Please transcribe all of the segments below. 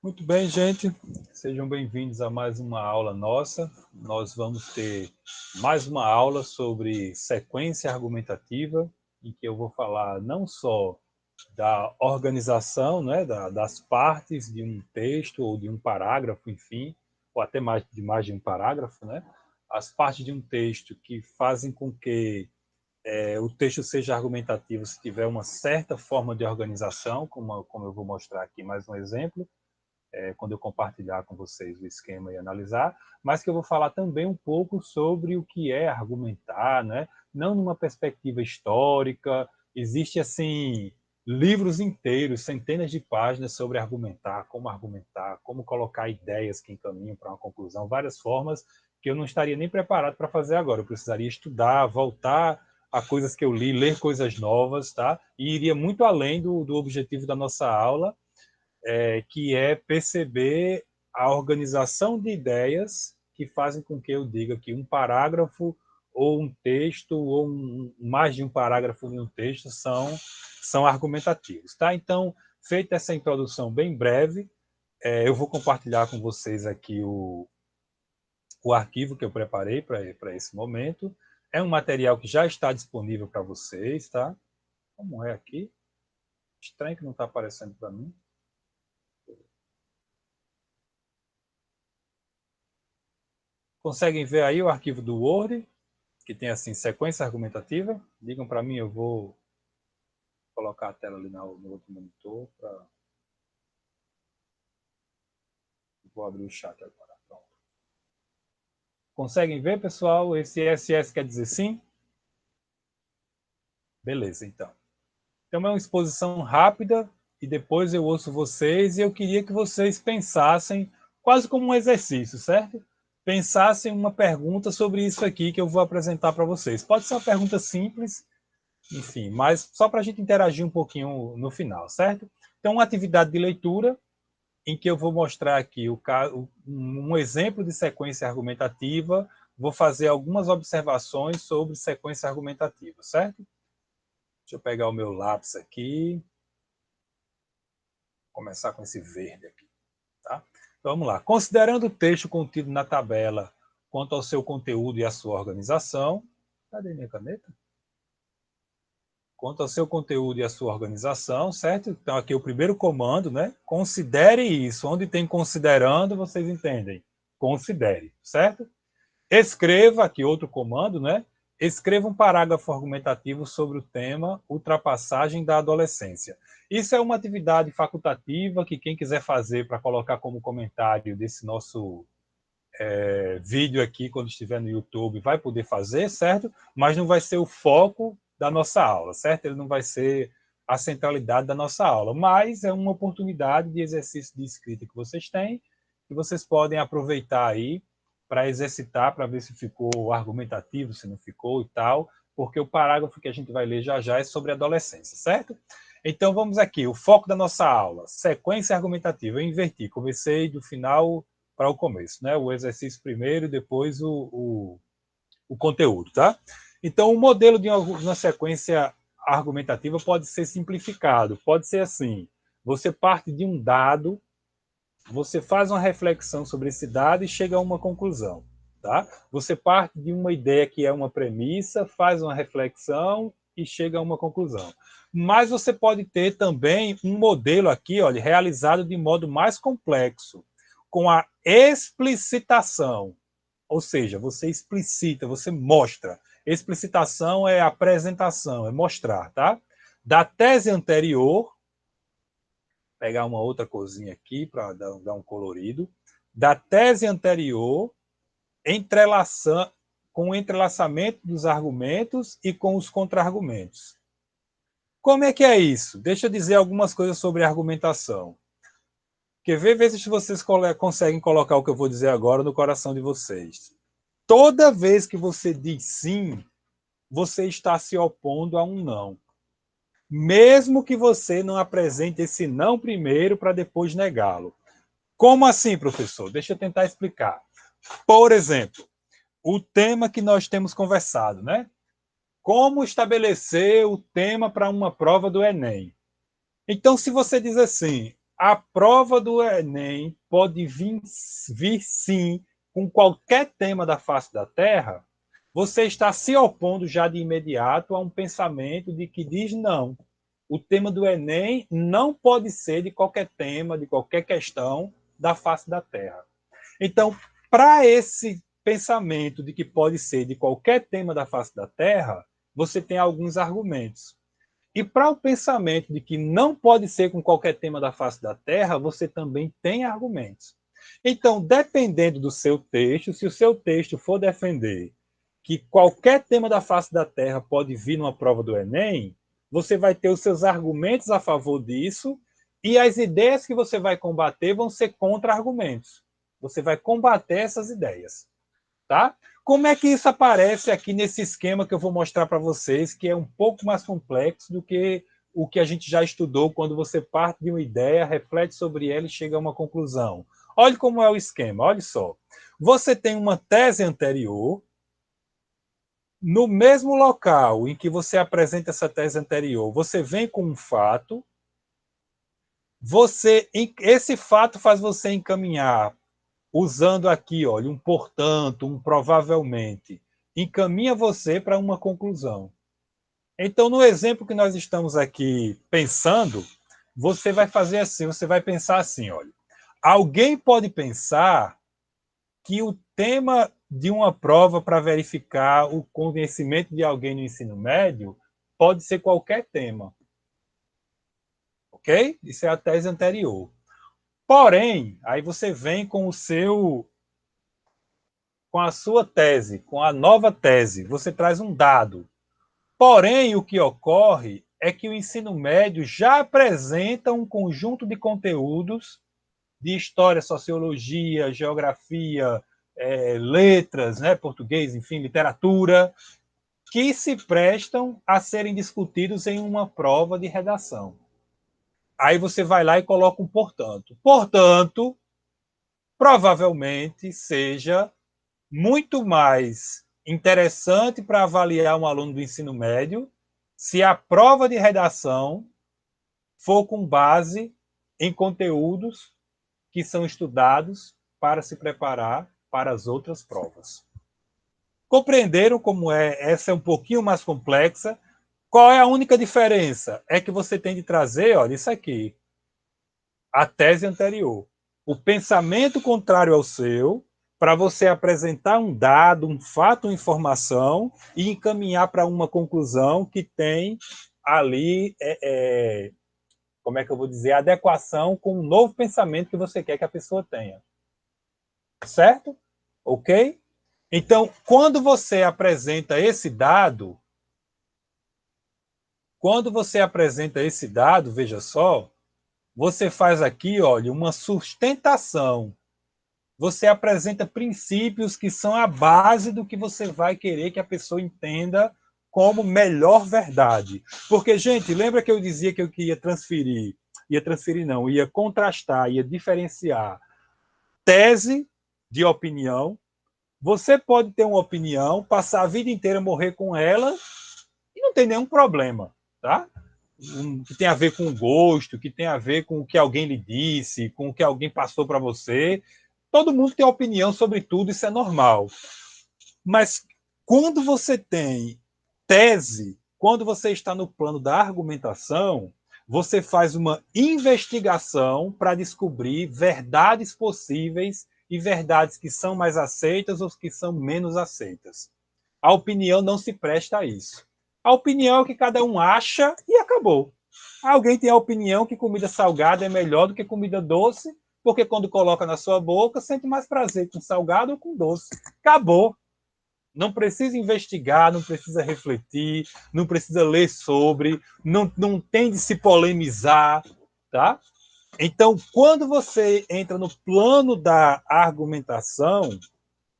Muito bem, gente. Sejam bem-vindos a mais uma aula nossa. Nós vamos ter mais uma aula sobre sequência argumentativa, em que eu vou falar não só da organização, né, das partes de um texto ou de um parágrafo, enfim, ou até mais de um parágrafo, né? As partes de um texto que fazem com que o texto seja argumentativo se tiver uma certa forma de organização, como eu vou mostrar aqui mais um exemplo, quando eu compartilhar com vocês o esquema e analisar, mas que eu vou falar também um pouco sobre o que é argumentar, né? Não numa perspectiva histórica. Existe assim livros inteiros, centenas de páginas sobre argumentar, como colocar ideias que encaminham para uma conclusão, várias formas que eu não estaria nem preparado para fazer agora. Eu precisaria estudar, voltar a coisas que eu li, ler coisas novas, tá? E iria muito além do objetivo da nossa aula, que é perceber a organização de ideias que fazem com que eu diga que um parágrafo ou um texto ou mais de um parágrafo de um texto são argumentativos, tá? Então, feita essa introdução bem breve, eu vou compartilhar com vocês aqui o arquivo que eu preparei para esse momento. É um material que já está disponível para vocês, tá? Como é aqui? Estranho que não está aparecendo para mim. Conseguem ver aí o arquivo do Word, que tem assim sequência argumentativa? Digam para mim, eu vou colocar a tela ali no outro monitor. Vou abrir o chat agora. Pronto. Conseguem ver, pessoal? Esse SS quer dizer sim? Beleza, então. Então é uma exposição rápida e depois eu ouço vocês e eu queria que vocês pensassem, quase como um exercício, certo? Pensassem uma pergunta sobre isso aqui que eu vou apresentar para vocês. Pode ser uma pergunta simples, enfim, mas só para a gente interagir um pouquinho no final, certo? Então, uma atividade de leitura em que eu vou mostrar aqui um exemplo de sequência argumentativa, vou fazer algumas observações sobre sequência argumentativa, certo? Deixa eu pegar o meu lápis aqui, começar com esse verde aqui, tá? Então, vamos lá. Considerando o texto contido na tabela quanto ao seu conteúdo e à sua organização, cadê minha caneta? Quanto ao seu conteúdo e à sua organização, certo? Então, aqui o primeiro comando, né? Considere isso. Onde tem considerando, vocês entendem. Considere, certo? Escreva, aqui outro comando, né? Escreva um parágrafo argumentativo sobre o tema ultrapassagem da adolescência. Isso é uma atividade facultativa que quem quiser fazer para colocar como comentário desse nosso vídeo aqui, quando estiver no YouTube, vai poder fazer, certo? Mas não vai ser o foco da nossa aula, certo? Ele não vai ser a centralidade da nossa aula, mas é uma oportunidade de exercício de escrita que vocês têm, que vocês podem aproveitar aí para exercitar, para ver se ficou argumentativo, se não ficou e tal, porque o parágrafo que a gente vai ler já já é sobre adolescência, certo? Então vamos aqui, o foco da nossa aula, sequência argumentativa. Eu inverti, comecei do final para o começo, né? O exercício primeiro e depois o conteúdo, tá? Então, o modelo de uma sequência argumentativa pode ser simplificado, pode ser assim: você parte de um dado, você faz uma reflexão sobre esse dado e chega a uma conclusão, tá? Você parte de uma ideia que é uma premissa, faz uma reflexão e chega a uma conclusão. Mas você pode ter também um modelo aqui, olha, realizado de modo mais complexo, com a explicitação, ou seja, você explicita, você mostra. Explicitação é apresentação, é mostrar, tá? Da tese anterior, pegar uma outra corzinha aqui para dar um colorido. Da tese anterior, com o entrelaçamento dos argumentos e com os contra-argumentos. Como é que é isso? Deixa eu dizer algumas coisas sobre argumentação. Quer ver se vocês conseguem colocar o que eu vou dizer agora no coração de vocês. Toda vez que você diz sim, você está se opondo a um não. Mesmo que você não apresente esse não primeiro para depois negá-lo. Como assim, professor? Deixa eu tentar explicar. Por exemplo, o tema que nós temos conversado, né? Como estabelecer o tema para uma prova do Enem? Então, se você diz assim, a prova do Enem pode vir sim com qualquer tema da face da Terra, você está se opondo já de imediato a um pensamento de que diz não. O tema do Enem não pode ser de qualquer tema, de qualquer questão da face da Terra. Então, para esse pensamento de que pode ser de qualquer tema da face da Terra, você tem alguns argumentos. E para o pensamento de que não pode ser com qualquer tema da face da Terra, você também tem argumentos. Então, dependendo do seu texto, se o seu texto for defender que qualquer tema da face da Terra pode vir numa prova do Enem, você vai ter os seus argumentos a favor disso e as ideias que você vai combater vão ser contra-argumentos. Você vai combater essas ideias, tá? Como é que isso aparece aqui nesse esquema que eu vou mostrar para vocês, que é um pouco mais complexo do que o que a gente já estudou quando você parte de uma ideia, reflete sobre ela e chega a uma conclusão. Olha como é o esquema, olha só. Você tem uma tese anterior, no mesmo local em que você apresenta essa tese anterior, você vem com um fato, esse fato faz você encaminhar, usando aqui, olha, um portanto, um provavelmente, encaminha você para uma conclusão. Então, no exemplo que nós estamos aqui pensando, você vai fazer assim, você vai pensar assim, olha, alguém pode pensar que o tema de uma prova para verificar o conhecimento de alguém no ensino médio pode ser qualquer tema. Ok? Isso é a tese anterior. Porém, aí você vem com a sua tese, com a nova tese, você traz um dado. Porém, o que ocorre é que o ensino médio já apresenta um conjunto de conteúdos de história, sociologia, geografia, letras, né, português, enfim, literatura, que se prestam a serem discutidos em uma prova de redação. Aí você vai lá e coloca um portanto. Portanto, provavelmente seja muito mais interessante para avaliar um aluno do ensino médio se a prova de redação for com base em conteúdos que são estudados para se preparar para as outras provas. Compreenderam como é? Essa é um pouquinho mais complexa. Qual é a única diferença? É que você tem de trazer, olha, isso aqui, a tese anterior. O pensamento contrário ao seu, para você apresentar um dado, um fato, uma informação e encaminhar para uma conclusão que tem ali, como é que eu vou dizer, adequação com o novo pensamento que você quer que a pessoa tenha. Certo? Ok? Então, quando você apresenta esse dado, veja só, você faz aqui, olha, uma sustentação. Você apresenta princípios que são a base do que você vai querer que a pessoa entenda como melhor verdade. Porque, gente, lembra que eu dizia que eu ia contrastar, ia diferenciar tese de opinião. Você pode ter uma opinião, passar a vida inteira morrer com ela e não tem nenhum problema, tá? Que tem a ver com o gosto, que tem a ver com o que alguém lhe disse, com o que alguém passou para você. Todo mundo tem opinião sobre tudo, isso é normal. Mas quando você tem tese, quando você está no plano da argumentação, você faz uma investigação para descobrir verdades possíveis e verdades que são mais aceitas ou que são menos aceitas. A opinião não se presta a isso. A opinião é o que cada um acha e acabou. Alguém tem a opinião que comida salgada é melhor do que comida doce, porque quando coloca na sua boca, sente mais prazer com salgado ou com doce. Acabou. Não precisa investigar, não precisa refletir, não precisa ler sobre, não tem de se polemizar, tá? Então, quando você entra no plano da argumentação,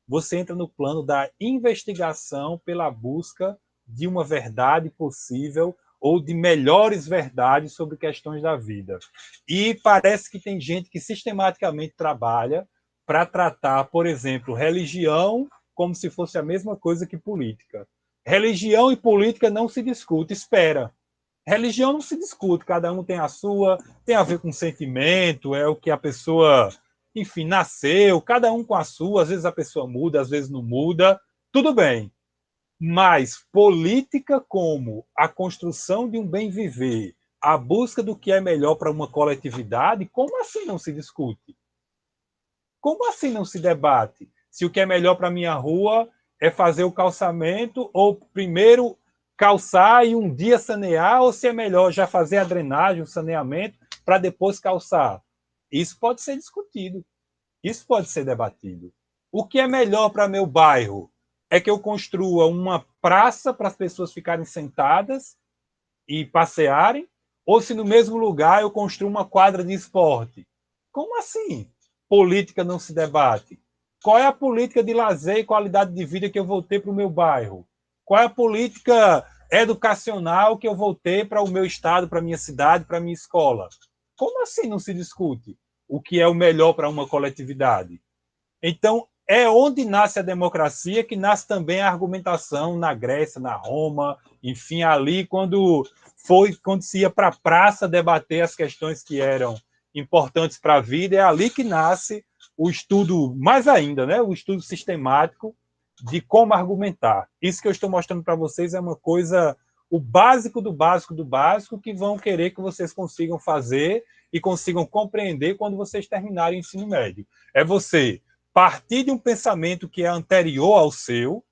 você entra no plano da investigação pela busca de uma verdade possível ou de melhores verdades sobre questões da vida. E parece que tem gente que sistematicamente trabalha para tratar, por exemplo, religião como se fosse a mesma coisa que política. Religião e política não se discute, espera. Religião não se discute, cada um tem a sua, tem a ver com sentimento, é o que a pessoa, enfim, nasceu, cada um com a sua, às vezes a pessoa muda, às vezes não muda, tudo bem. Mas política como a construção de um bem viver, a busca do que é melhor para uma coletividade, como assim não se discute? Como assim não se debate? Se o que é melhor para a minha rua é fazer o calçamento, ou primeiro calçar e um dia sanear, ou se é melhor já fazer a drenagem, o saneamento, para depois calçar. Isso pode ser discutido, isso pode ser debatido. O que é melhor para meu bairro? É que eu construa uma praça para as pessoas ficarem sentadas e passearem, ou se no mesmo lugar eu construo uma quadra de esporte? Como assim? Política não se debate. Qual é a política de lazer e qualidade de vida que eu vou ter para o meu bairro? Qual é a política educacional que eu vou ter para o meu estado, para a minha cidade, para a minha escola? Como assim não se discute o que é o melhor para uma coletividade? Então, é onde nasce a democracia que nasce também a argumentação na Grécia, na Roma, enfim, ali quando se ia para a praça debater as questões que eram importantes para a vida, é ali que nasce o estudo, mais ainda, né, o estudo sistemático de como argumentar. Isso que eu estou mostrando para vocês é uma coisa, o básico do básico do básico, que vão querer que vocês consigam fazer e consigam compreender quando vocês terminarem o ensino médio. É você partir de um pensamento que é anterior ao seu,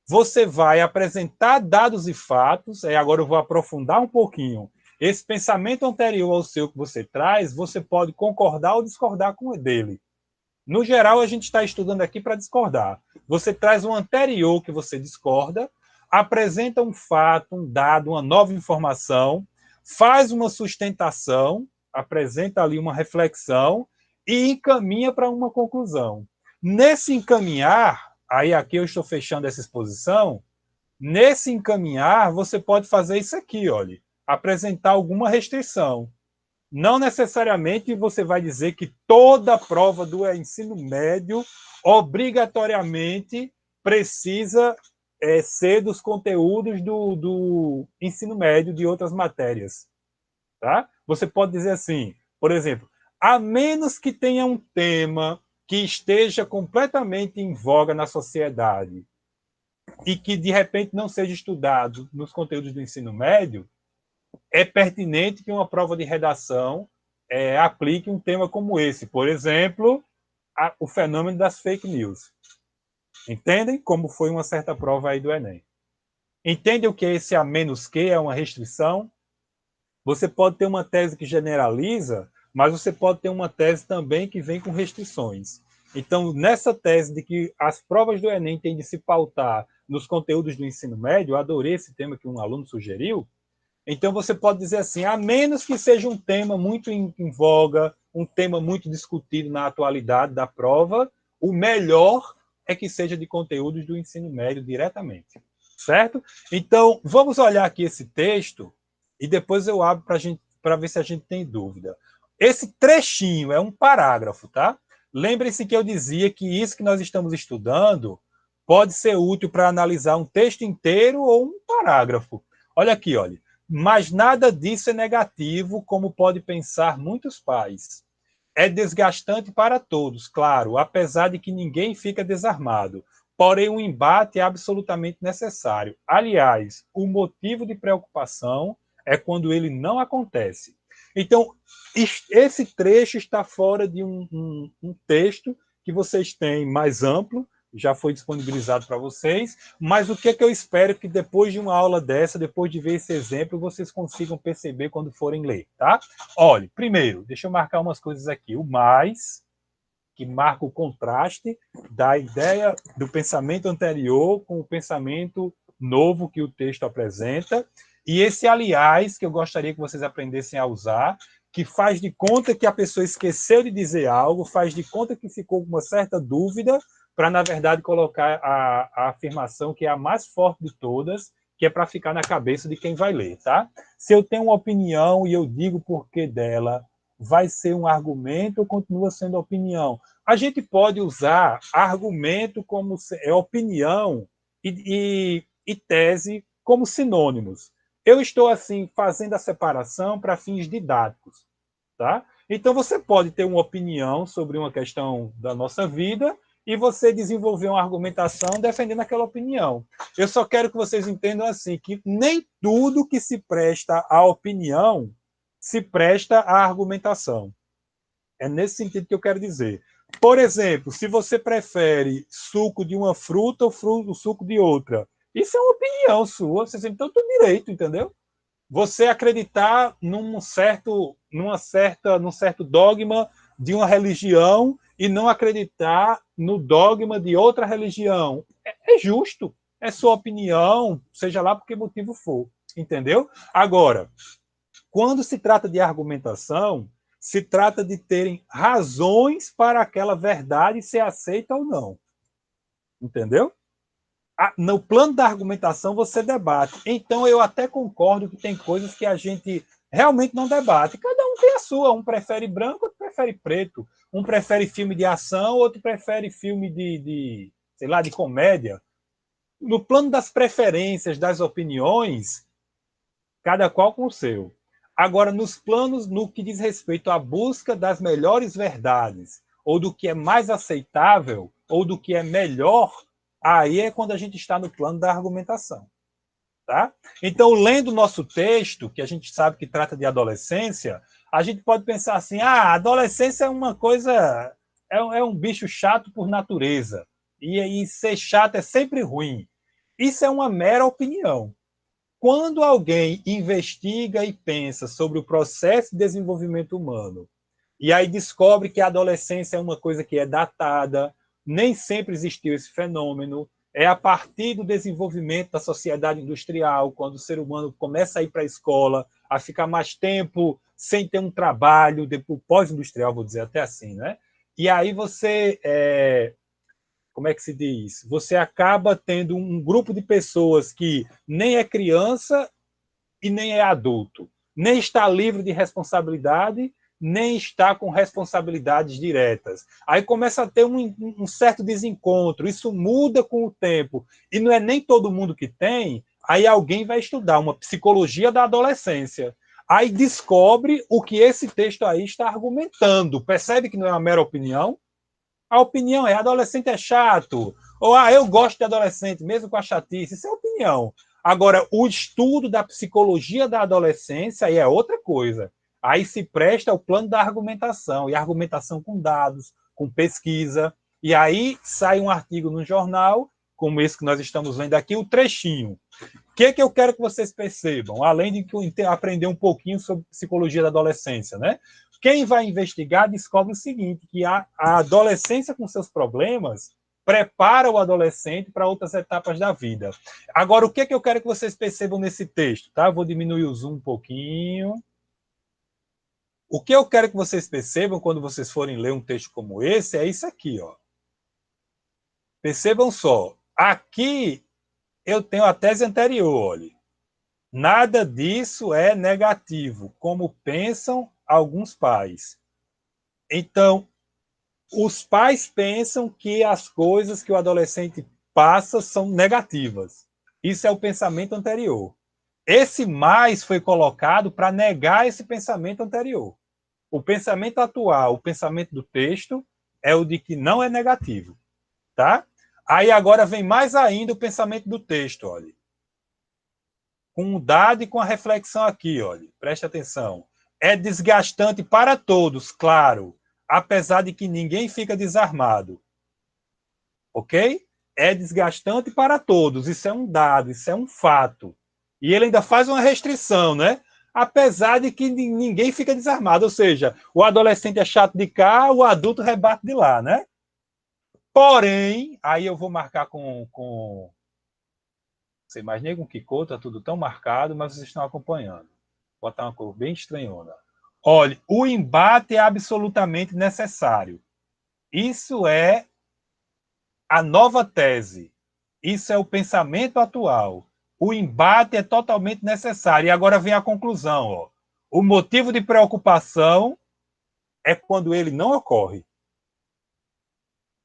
você vai apresentar dados e fatos, agora eu vou aprofundar um pouquinho. Esse pensamento anterior ao seu que você traz, você pode concordar ou discordar com o dele. No geral, a gente está estudando aqui para discordar. Você traz um anterior que você discorda, apresenta um fato, um dado, uma nova informação, faz uma sustentação, apresenta ali uma reflexão e encaminha para uma conclusão. Nesse encaminhar, aí aqui eu estou fechando essa exposição, nesse encaminhar você pode fazer isso aqui, olha, apresentar alguma restrição. Não necessariamente você vai dizer que toda prova do ensino médio obrigatoriamente precisa ser dos conteúdos do ensino médio de outras matérias. Tá? Você pode dizer assim, por exemplo, a menos que tenha um tema que esteja completamente em voga na sociedade e que, de repente, não seja estudado nos conteúdos do ensino médio, é pertinente que uma prova de redação aplique um tema como esse. Por exemplo, o fenômeno das fake news. Entendem como foi uma certa prova aí do Enem? Entendem o que é esse a menos que? É uma restrição? Você pode ter uma tese que generaliza, mas você pode ter uma tese também que vem com restrições. Então, nessa tese de que as provas do Enem têm de se pautar nos conteúdos do ensino médio, eu adorei esse tema que um aluno sugeriu. Então, você pode dizer assim, a menos que seja um tema muito em voga, um tema muito discutido na atualidade da prova, o melhor é que seja de conteúdos do ensino médio diretamente. Certo? Então, vamos olhar aqui esse texto e depois eu abro para ver se a gente tem dúvida. Esse trechinho é um parágrafo, tá? Lembre-se que eu dizia que isso que nós estamos estudando pode ser útil para analisar um texto inteiro ou um parágrafo. Olha aqui, olha. Mas nada disso é negativo, como pode pensar muitos pais. É desgastante para todos, claro, apesar de que ninguém fica desarmado. Porém, um embate é absolutamente necessário. Aliás, o motivo de preocupação é quando ele não acontece. Então, esse trecho está fora de um texto que vocês têm mais amplo, já foi disponibilizado para vocês, mas o que é que eu espero que depois de uma aula dessa, depois de ver esse exemplo, vocês consigam perceber quando forem ler, tá? Olha, primeiro, deixa eu marcar umas coisas aqui. O mais, que marca o contraste da ideia do pensamento anterior com o pensamento novo que o texto apresenta, e esse aliás, que eu gostaria que vocês aprendessem a usar, que faz de conta que a pessoa esqueceu de dizer algo, faz de conta que ficou com uma certa dúvida, para, na verdade, colocar a afirmação que é a mais forte de todas, que é para ficar na cabeça de quem vai ler, tá? Se eu tenho uma opinião e eu digo o porquê dela, vai ser um argumento ou continua sendo opinião? A gente pode usar argumento como opinião e tese como sinônimos. Eu estou, assim, fazendo a separação para fins didáticos, tá? Então, você pode ter uma opinião sobre uma questão da nossa vida e você desenvolver uma argumentação defendendo aquela opinião. Eu só quero que vocês entendam assim, que nem tudo que se presta à opinião se presta à argumentação. É nesse sentido que eu quero dizer. Por exemplo, se você prefere suco de uma fruta ou suco de outra, isso é uma opinião sua, você tem todo o direito, entendeu? Você acreditar num certo dogma de uma religião e não acreditar no dogma de outra religião. É justo, é sua opinião, seja lá por que motivo for, entendeu? Agora, quando se trata de argumentação, se trata de terem razões para aquela verdade ser aceita ou não, entendeu? No plano da argumentação você debate. Então eu até concordo que tem coisas que a gente realmente não debate. Cada um tem a sua. Um prefere branco, outro prefere preto. Um prefere filme de ação, outro prefere filme sei lá, de comédia. No plano das preferências, das opiniões, cada qual com o seu. Agora, nos planos, no que diz respeito à busca das melhores verdades, ou do que é mais aceitável, ou do que é melhor, aí é quando a gente está no plano da argumentação. Tá? Então, lendo o nosso texto, que a gente sabe que trata de adolescência, a gente pode pensar assim, a adolescência é uma coisa, é um bicho chato por natureza, e ser chato é sempre ruim. Isso é uma mera opinião. Quando alguém investiga e pensa sobre o processo de desenvolvimento humano, e aí descobre que a adolescência é uma coisa que é datada, nem sempre existiu esse fenômeno, é a partir do desenvolvimento da sociedade industrial, quando o ser humano começa a ir para a escola, a ficar mais tempo sem ter um trabalho, depois pós-industrial, vou dizer até assim, né? E aí você como é que se diz? Você acaba tendo um grupo de pessoas que nem é criança e nem é adulto, nem está livre de responsabilidade, nem está com responsabilidades diretas. Aí começa a ter um certo desencontro, isso muda com o tempo, e não é nem todo mundo que tem, aí alguém vai estudar uma psicologia da adolescência, aí descobre o que esse texto aí está argumentando, percebe que não é uma mera opinião? A opinião é adolescente é chato, ou eu gosto de adolescente, mesmo com a chatice, isso é opinião. Agora, o estudo da psicologia da adolescência aí é outra coisa. Aí se presta ao plano da argumentação, e argumentação com dados, com pesquisa, e aí sai um artigo no jornal, como esse que nós estamos vendo aqui, o trechinho. O que eu quero que vocês percebam, além de aprender um pouquinho sobre psicologia da adolescência, né? Quem vai investigar descobre o seguinte, que a adolescência com seus problemas prepara o adolescente para outras etapas da vida. Agora, o que eu quero que vocês percebam nesse texto? Tá? Vou diminuir o zoom um pouquinho. O que eu quero que vocês percebam quando vocês forem ler um texto como esse é isso aqui. Ó. Percebam só. Aqui eu tenho a tese anterior. Olha. Nada disso é negativo, como pensam alguns pais. Então, os pais pensam que as coisas que o adolescente passa são negativas. Isso é o pensamento anterior. Esse mais foi colocado para negar esse pensamento anterior. O pensamento atual, o pensamento do texto, é o de que não é negativo. Tá? Aí agora vem mais ainda o pensamento do texto, olha. Com o dado e com a reflexão aqui, olha. Preste atenção. É desgastante para todos, claro, apesar de que ninguém fica desarmado. Ok? É desgastante para todos. Isso é um dado, isso é um fato. E ele ainda faz uma restrição, né? Apesar de que ninguém fica desarmado. Ou seja, o adolescente é chato de cá, o adulto rebate de lá, né? Porém, aí eu vou marcar com você imagina com que cor, está tudo tão marcado, mas vocês estão acompanhando. Vou botar uma cor bem estranhona. Olha, o embate é absolutamente necessário. Isso é a nova tese. Isso é o pensamento atual. O embate é totalmente necessário. E agora vem a conclusão. Ó. O motivo de preocupação é quando ele não ocorre.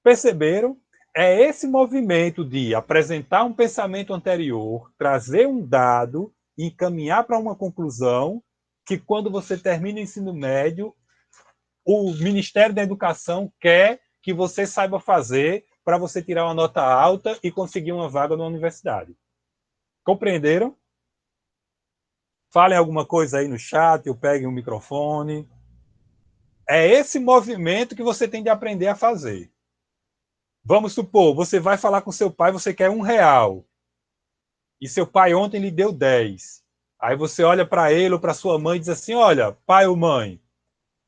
Perceberam? É esse movimento de apresentar um pensamento anterior, trazer um dado encaminhar para uma conclusão que, quando você termina o ensino médio, o Ministério da Educação quer que você saiba fazer para você tirar uma nota alta e conseguir uma vaga na universidade. Compreenderam? Falem alguma coisa aí no chat, ou peguem o microfone. É esse movimento que você tem de aprender a fazer. Vamos supor, você vai falar com seu pai, você quer R$1. E seu pai ontem lhe deu 10. Aí você olha para ele ou para sua mãe e diz assim, olha, pai ou mãe,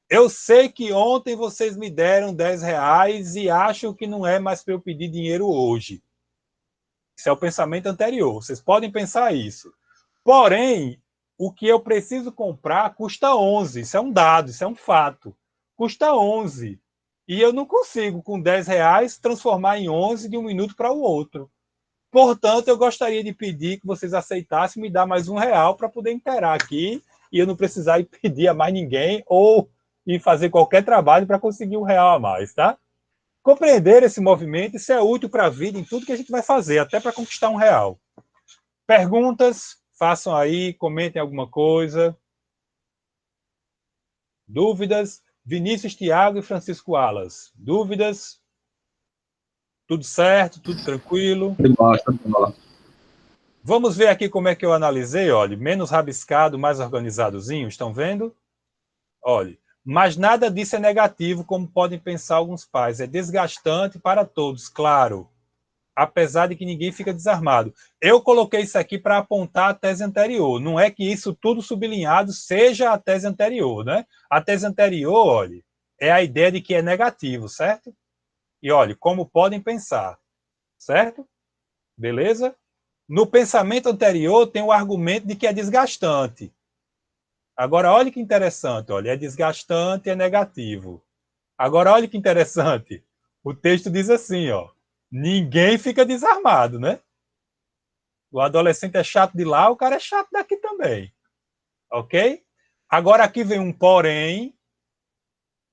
eu sei que ontem vocês me deram R$10 e acham que não é mais para eu pedir dinheiro hoje. Isso é o pensamento anterior. Vocês podem pensar isso. Porém, o que eu preciso comprar custa 11. Isso é um dado, isso é um fato. Custa 11. E eu não consigo, com R$10, transformar em 11 de um minuto para o outro. Portanto, eu gostaria de pedir que vocês aceitassem me dar mais R$1 para poder inteirar aqui e eu não precisar ir pedir a mais ninguém ou ir fazer qualquer trabalho para conseguir R$1 a mais, tá? Compreender esse movimento, isso é útil para a vida em tudo que a gente vai fazer, até para conquistar R$1. Perguntas? Façam aí, comentem alguma coisa. Dúvidas? Vinícius, Thiago e Francisco Alas. Dúvidas? Tudo certo? Tudo tranquilo? Vamos ver aqui como é que eu analisei. Olha, menos rabiscado, mais organizadozinho. Estão vendo? Olha, mas nada disso é negativo, como podem pensar alguns pais. É desgastante para todos, claro. Apesar de que ninguém fica desarmado. Eu coloquei isso aqui para apontar a tese anterior. Não é que isso tudo sublinhado seja a tese anterior, né? A tese anterior, olha, é a ideia de que é negativo, certo? E olha, como podem pensar, certo? Beleza? No pensamento anterior tem o argumento de que é desgastante. Agora, olha que interessante, olha, é desgastante, é negativo. Agora, olha que interessante. O texto diz assim, ó, ninguém fica desarmado, né? O adolescente é chato de lá, o cara é chato daqui também. Ok? Agora aqui vem um porém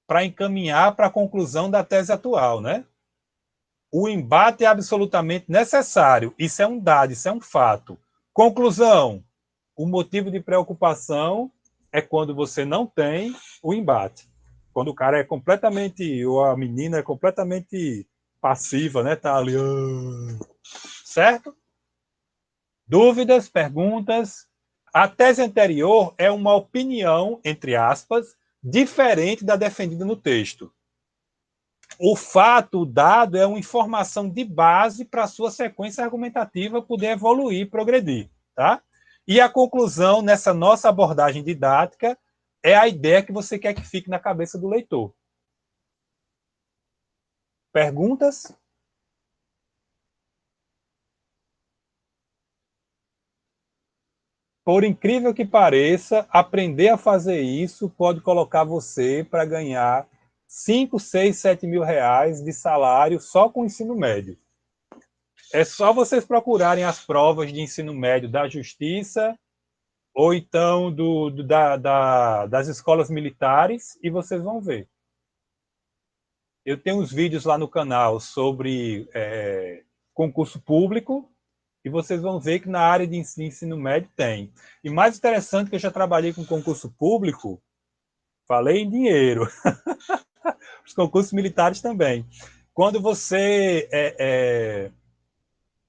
para encaminhar para a conclusão da tese atual, né? O embate é absolutamente necessário. Isso é um dado, isso é um fato. Conclusão. O motivo de preocupação é quando você não tem o embate. Quando o cara é completamente, ou a menina é completamente passiva, né? Tá ali, certo? Dúvidas, perguntas? A tese anterior é uma opinião, entre aspas, diferente da defendida no texto. O fato, o dado, é uma informação de base para a sua sequência argumentativa poder evoluir, progredir, tá? E a conclusão nessa nossa abordagem didática é a ideia que você quer que fique na cabeça do leitor. Perguntas? Por incrível que pareça, aprender a fazer isso pode colocar você para ganhar 5, 6, 7 mil reais de salário só com o ensino médio. É só vocês procurarem as provas de ensino médio da Justiça ou então das escolas militares e vocês vão ver. Eu tenho uns vídeos lá no canal sobre concurso público e vocês vão ver que na área de ensino médio tem. E mais interessante que eu já trabalhei com concurso público, falei em dinheiro, os concursos militares também. Quando você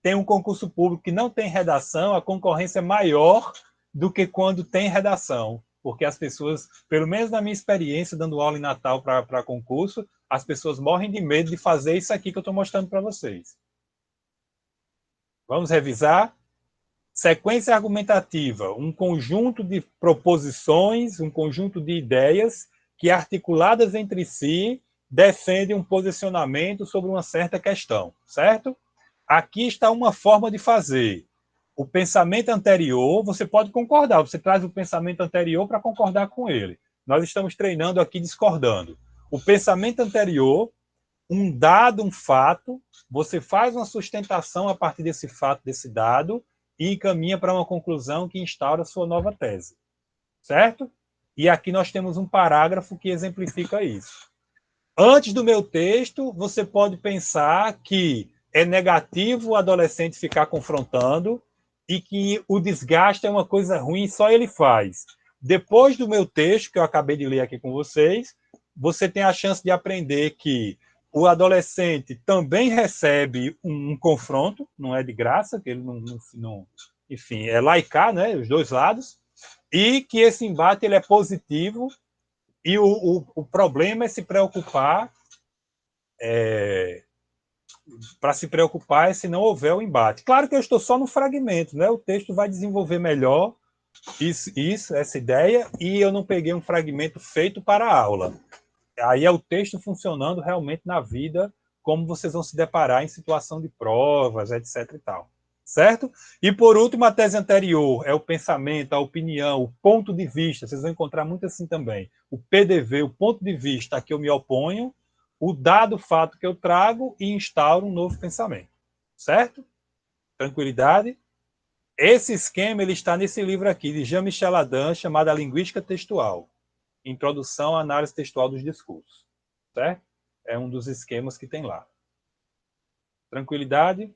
tem um concurso público que não tem redação, a concorrência é maior do que quando tem redação. Porque as pessoas, pelo menos na minha experiência dando aula em Natal para concurso, as pessoas morrem de medo de fazer isso aqui que eu estou mostrando para vocês. Vamos revisar? Sequência argumentativa, um conjunto de proposições, um conjunto de ideias que, articuladas entre si, defendem um posicionamento sobre uma certa questão, certo? Aqui está uma forma de fazer. O pensamento anterior, você pode concordar, você traz o pensamento anterior para concordar com ele. Nós estamos treinando aqui discordando. O pensamento anterior, um dado, um fato, você faz uma sustentação a partir desse fato, desse dado, e encaminha para uma conclusão que instaura a sua nova tese. Certo? E aqui nós temos um parágrafo que exemplifica isso. Antes do meu texto, você pode pensar que é negativo o adolescente ficar confrontando e que o desgaste é uma coisa ruim, só ele faz. Depois do meu texto, que eu acabei de ler aqui com vocês, você tem a chance de aprender que o adolescente também recebe um confronto, não é de graça, que ele não enfim, é lá e cá, né, os dois lados, e que esse embate ele é positivo, e o problema é se preocupar, para se preocupar é se não houver o embate. Claro que eu estou só no fragmento, né? O texto vai desenvolver melhor essa ideia, e eu não peguei um fragmento feito para a aula. Aí é o texto funcionando realmente na vida, como vocês vão se deparar em situação de provas, etc. e tal. Certo? E por último, a tese anterior é o pensamento, a opinião, o ponto de vista. Vocês vão encontrar muito assim também. O PDV, o ponto de vista a que eu me oponho, o dado fato que eu trago e instauro um novo pensamento. Certo? Tranquilidade? Esse esquema ele está nesse livro aqui, de Jean-Michel Adam, chamado A Linguística Textual. Introdução à Análise Textual dos Discursos. Certo? É um dos esquemas que tem lá. Tranquilidade?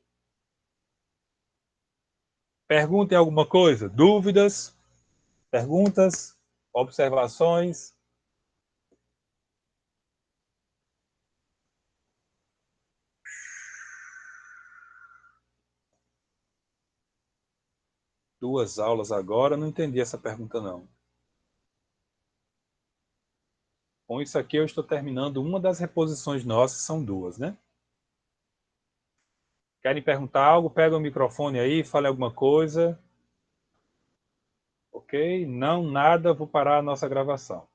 Perguntem alguma coisa? Dúvidas? Perguntas? Observações? Duas aulas agora, não entendi essa pergunta não. Com isso aqui eu estou terminando uma das reposições nossas, são duas, né? Querem perguntar algo? Pega o microfone aí, fale alguma coisa. Ok? Não, nada, vou parar a nossa gravação.